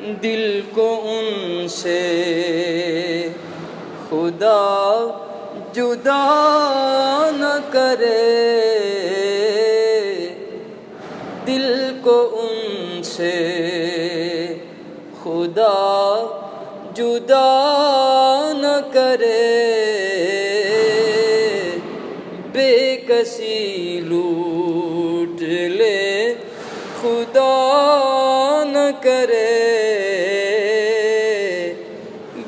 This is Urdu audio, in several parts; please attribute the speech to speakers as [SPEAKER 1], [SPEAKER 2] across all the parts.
[SPEAKER 1] دل کو ان سے خدا جدا نہ کرے، دل کو ان سے خدا جدا نہ کرے، بے کسی لوٹ لے خدا نہ کرے،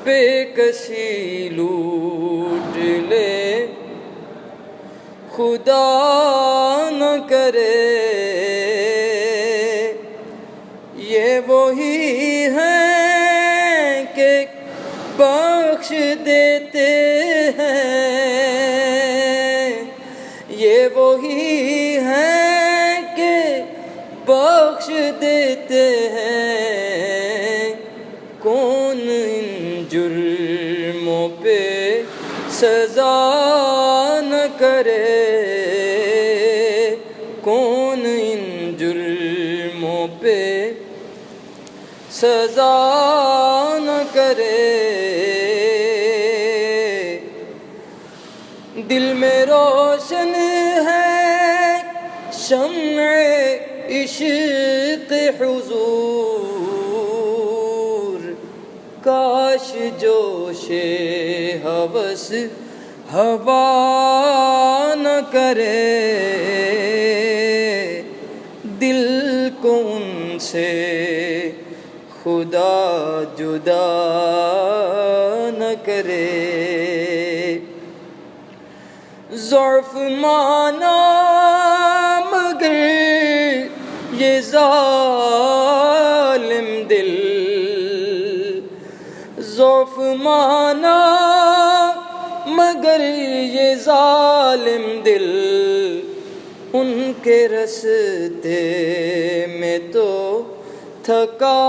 [SPEAKER 1] بے کسی لوٹ لے خدا نہ کرے۔ یہ وہی ہیں کہ بخش دیتے ہیں، یہ وہی ہیں کہ بخش دیتے ہیں، کون ان جرموں پہ سزا نہ کرے، کون ان جرموں پہ سزا نہ کرے۔ دل میں روشن ہے شمع عشق حضور، کاش جوش ہوس ہوا نہ کرے، دل کو ان سے خدا جدا نہ کرے۔ ضعف مانا مگر یہ ظالم دل، ضعف مانا مگر یہ ظالم دل، ان کے رستے میں تو تھکا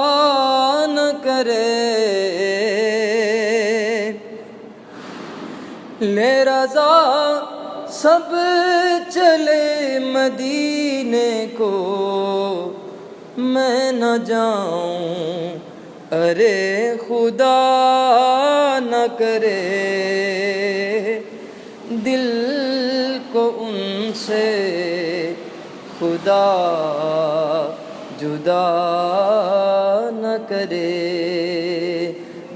[SPEAKER 1] نہ کرے، لے رضا سب چلے مدینے کو، میں نہ جاؤں ارے خدا نہ کرے، دل کو ان سے خدا جدا نہ کرے،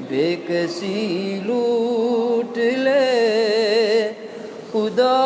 [SPEAKER 1] بے کسی لوٹ لے خدا